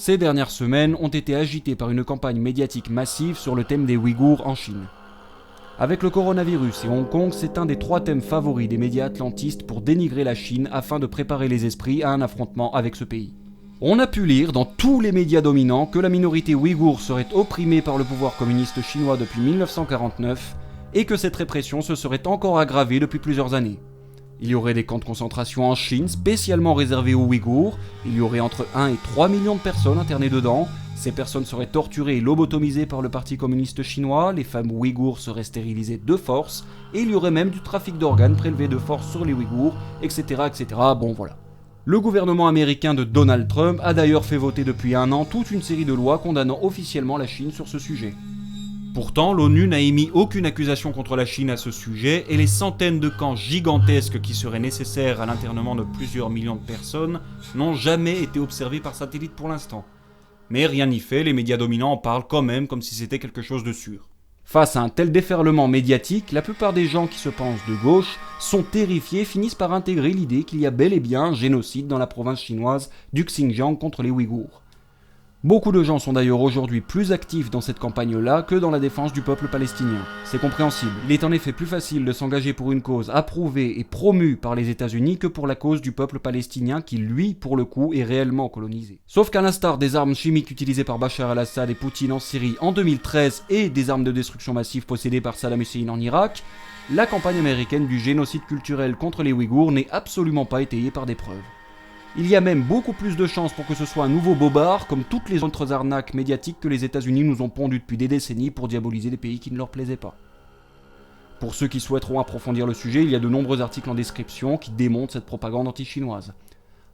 ces dernières semaines ont été agitées par une campagne médiatique massive sur le thème des Ouïghours en Chine. Avec le coronavirus et Hong Kong, c'est un des 3 thèmes favoris des médias atlantistes pour dénigrer la Chine afin de préparer les esprits à un affrontement avec ce pays. On a pu lire dans tous les médias dominants que la minorité ouïghour serait opprimée par le pouvoir communiste chinois depuis 1949 et que cette répression se serait encore aggravée depuis plusieurs années. Il y aurait des camps de concentration en Chine spécialement réservés aux Ouïghours, il y aurait entre 1 et 3 millions de personnes internées dedans, ces personnes seraient torturées et lobotomisées par le parti communiste chinois, les femmes ouïghours seraient stérilisées de force, et il y aurait même du trafic d'organes prélevé de force sur les Ouïghours, etc. etc. Bon voilà. Le gouvernement américain de Donald Trump a d'ailleurs fait voter depuis 1 an toute une série de lois condamnant officiellement la Chine sur ce sujet. Pourtant, l'ONU n'a émis aucune accusation contre la Chine à ce sujet et les centaines de camps gigantesques qui seraient nécessaires à l'internement de plusieurs millions de personnes n'ont jamais été observés par satellite pour l'instant. Mais rien n'y fait, les médias dominants en parlent quand même comme si c'était quelque chose de sûr. Face à un tel déferlement médiatique, la plupart des gens qui se pensent de gauche sont terrifiés et finissent par intégrer l'idée qu'il y a bel et bien un génocide dans la province chinoise du Xinjiang contre les Ouïghours. Beaucoup de gens sont d'ailleurs aujourd'hui plus actifs dans cette campagne-là que dans la défense du peuple palestinien. C'est compréhensible. Il est en effet plus facile de s'engager pour une cause approuvée et promue par les États-Unis que pour la cause du peuple palestinien qui, lui, pour le coup, est réellement colonisé. Sauf qu'à l'instar des armes chimiques utilisées par Bachar al-Assad et Poutine en Syrie en 2013 et des armes de destruction massive possédées par Saddam Hussein en Irak, la campagne américaine du génocide culturel contre les Ouïghours n'est absolument pas étayée par des preuves. Il y a même beaucoup plus de chances pour que ce soit un nouveau bobard, comme toutes les autres arnaques médiatiques que les États-Unis nous ont pondues depuis des décennies pour diaboliser des pays qui ne leur plaisaient pas. Pour ceux qui souhaiteront approfondir le sujet, il y a de nombreux articles en description qui démontrent cette propagande anti-chinoise.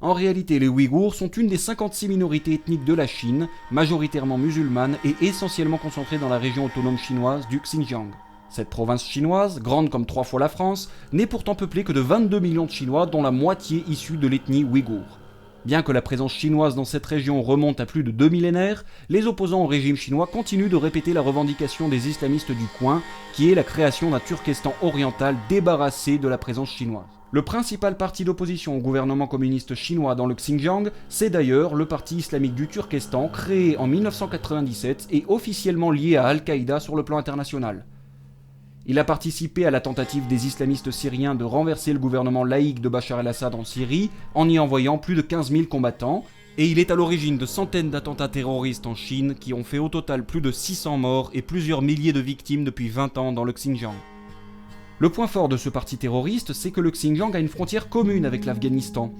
En réalité, les Ouïghours sont une des 56 minorités ethniques de la Chine, majoritairement musulmanes et essentiellement concentrées dans la région autonome chinoise du Xinjiang. Cette province chinoise, grande comme 3 fois la France, n'est pourtant peuplée que de 22 millions de Chinois, dont la moitié issue de l'ethnie ouïghour. Bien que la présence chinoise dans cette région remonte à plus de 2 millénaires, les opposants au régime chinois continuent de répéter la revendication des islamistes du coin, qui est la création d'un Turkestan oriental débarrassé de la présence chinoise. Le principal parti d'opposition au gouvernement communiste chinois dans le Xinjiang, c'est d'ailleurs le parti islamique du Turkestan, créé en 1997 et officiellement lié à Al-Qaïda sur le plan international. Il a participé à la tentative des islamistes syriens de renverser le gouvernement laïque de Bachar el-Assad en Syrie en y envoyant plus de 15 000 combattants, et il est à l'origine de centaines d'attentats terroristes en Chine qui ont fait au total plus de 600 morts et plusieurs milliers de victimes depuis 20 ans dans le Xinjiang. Le point fort de ce parti terroriste, c'est que le Xinjiang a une frontière commune avec l'Afghanistan.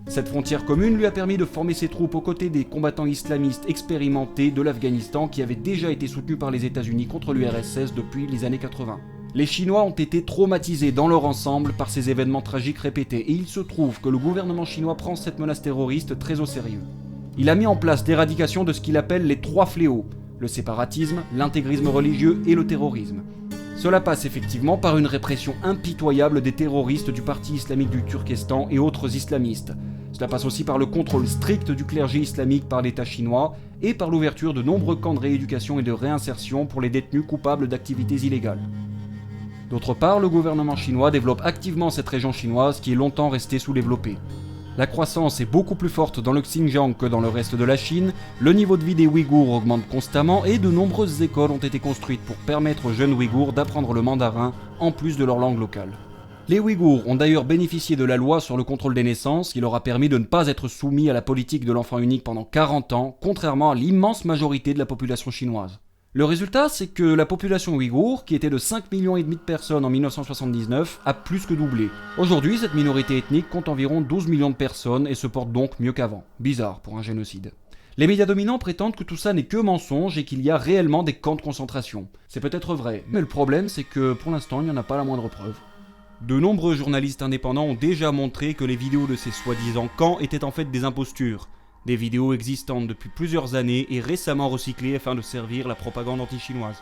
Cette frontière commune lui a permis de former ses troupes aux côtés des combattants islamistes expérimentés de l'Afghanistan qui avaient déjà été soutenus par les États-Unis contre l'URSS depuis les années 80. Les Chinois ont été traumatisés dans leur ensemble par ces événements tragiques répétés et il se trouve que le gouvernement chinois prend cette menace terroriste très au sérieux. Il a mis en place l'éradication de ce qu'il appelle les 3 fléaux, le séparatisme, l'intégrisme religieux et le terrorisme. Cela passe effectivement par une répression impitoyable des terroristes du parti islamique du Turkestan et autres islamistes. Cela passe aussi par le contrôle strict du clergé islamique par l'État chinois et par l'ouverture de nombreux camps de rééducation et de réinsertion pour les détenus coupables d'activités illégales. D'autre part, le gouvernement chinois développe activement cette région chinoise qui est longtemps restée sous-développée. La croissance est beaucoup plus forte dans le Xinjiang que dans le reste de la Chine, le niveau de vie des Ouïghours augmente constamment et de nombreuses écoles ont été construites pour permettre aux jeunes Ouïghours d'apprendre le mandarin en plus de leur langue locale. Les Ouïghours ont d'ailleurs bénéficié de la loi sur le contrôle des naissances qui leur a permis de ne pas être soumis à la politique de l'enfant unique pendant 40 ans, contrairement à l'immense majorité de la population chinoise. Le résultat, c'est que la population ouïghour, qui était de 5,5 millions de personnes en 1979, a plus que doublé. Aujourd'hui, cette minorité ethnique compte environ 12 millions de personnes et se porte donc mieux qu'avant. Bizarre pour un génocide. Les médias dominants prétendent que tout ça n'est que mensonge et qu'il y a réellement des camps de concentration. C'est peut-être vrai, mais le problème c'est que pour l'instant il n'y en a pas la moindre preuve. De nombreux journalistes indépendants ont déjà montré que les vidéos de ces soi-disant camps étaient en fait des impostures. Des vidéos existantes depuis plusieurs années et récemment recyclées afin de servir la propagande anti-chinoise.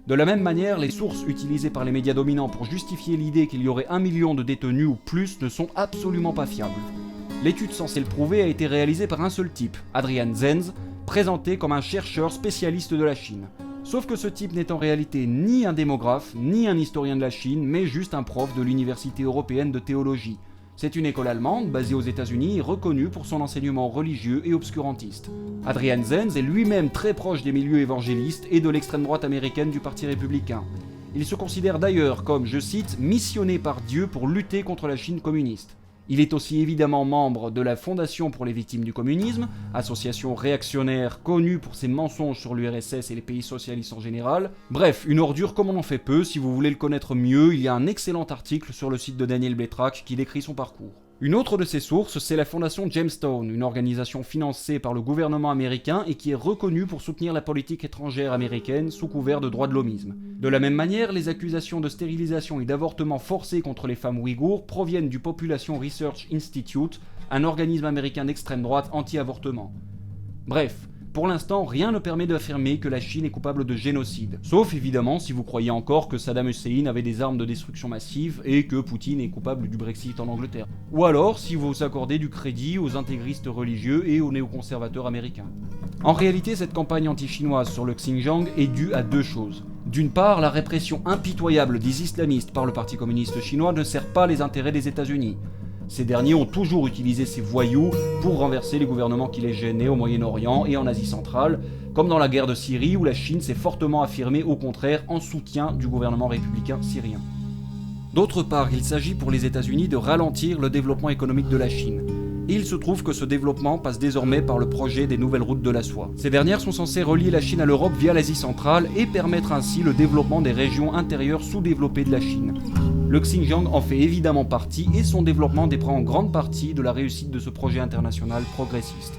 De la même manière, les sources utilisées par les médias dominants pour justifier l'idée qu'il y aurait 1 million de détenus ou plus ne sont absolument pas fiables. L'étude censée le prouver a été réalisée par un seul type, Adrian Zenz, présenté comme un chercheur spécialiste de la Chine. Sauf que ce type n'est en réalité ni un démographe, ni un historien de la Chine, mais juste un prof de l'Université européenne de théologie. C'est une école allemande basée aux États-Unis et reconnue pour son enseignement religieux et obscurantiste. Adrian Zenz est lui-même très proche des milieux évangélistes et de l'extrême droite américaine du Parti républicain. Il se considère d'ailleurs comme, je cite, missionné par Dieu pour lutter contre la Chine communiste. Il est aussi évidemment membre de la Fondation pour les victimes du communisme, association réactionnaire connue pour ses mensonges sur l'URSS et les pays socialistes en général. Bref, une ordure comme on en fait peu. Si vous voulez le connaître mieux, il y a un excellent article sur le site de Daniel Bétrac qui décrit son parcours. Une autre de ses sources, c'est la fondation Gemstone, une organisation financée par le gouvernement américain et qui est reconnue pour soutenir la politique étrangère américaine sous couvert de droits de l'hommisme. De la même manière, les accusations de stérilisation et d'avortement forcé contre les femmes ouïghours proviennent du Population Research Institute, un organisme américain d'extrême droite anti-avortement. Bref, pour l'instant, rien ne permet d'affirmer que la Chine est coupable de génocide. Sauf évidemment si vous croyez encore que Saddam Hussein avait des armes de destruction massive et que Poutine est coupable du Brexit en Angleterre. Ou alors si vous accordez du crédit aux intégristes religieux et aux néoconservateurs américains. En réalité, cette campagne anti-chinoise sur le Xinjiang est due à deux choses. D'une part, la répression impitoyable des islamistes par le Parti communiste chinois ne sert pas les intérêts des États-Unis. Ces derniers ont toujours utilisé ces voyous pour renverser les gouvernements qui les gênaient au Moyen-Orient et en Asie centrale, comme dans la guerre de Syrie où la Chine s'est fortement affirmée au contraire en soutien du gouvernement républicain syrien. D'autre part, il s'agit pour les États-Unis de ralentir le développement économique de la Chine. Et il se trouve que ce développement passe désormais par le projet des nouvelles routes de la soie. Ces dernières sont censées relier la Chine à l'Europe via l'Asie centrale et permettre ainsi le développement des régions intérieures sous-développées de la Chine. Le Xinjiang en fait évidemment partie et son développement dépend en grande partie de la réussite de ce projet international progressiste.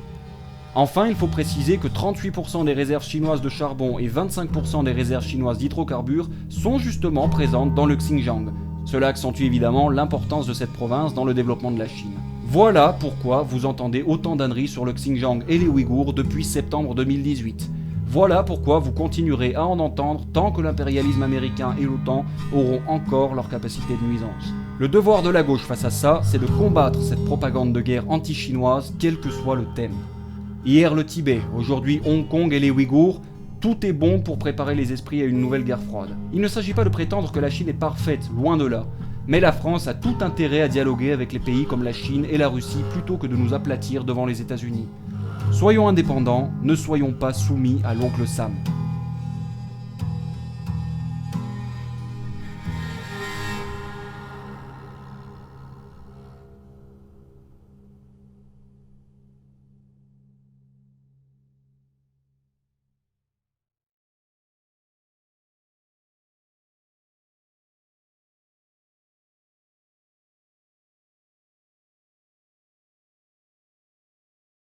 Enfin, il faut préciser que 38% des réserves chinoises de charbon et 25% des réserves chinoises d'hydrocarbures sont justement présentes dans le Xinjiang. Cela accentue évidemment l'importance de cette province dans le développement de la Chine. Voilà pourquoi vous entendez autant d'âneries sur le Xinjiang et les Ouïghours depuis septembre 2018. Voilà pourquoi vous continuerez à en entendre tant que l'impérialisme américain et l'OTAN auront encore leur capacité de nuisance. Le devoir de la gauche face à ça, c'est de combattre cette propagande de guerre anti-chinoise, quel que soit le thème. Hier le Tibet, aujourd'hui Hong Kong et les Ouïghours, tout est bon pour préparer les esprits à une nouvelle guerre froide. Il ne s'agit pas de prétendre que la Chine est parfaite, loin de là. Mais la France a tout intérêt à dialoguer avec les pays comme la Chine et la Russie plutôt que de nous aplatir devant les États-Unis. Soyons indépendants, ne soyons pas soumis à l'oncle Sam.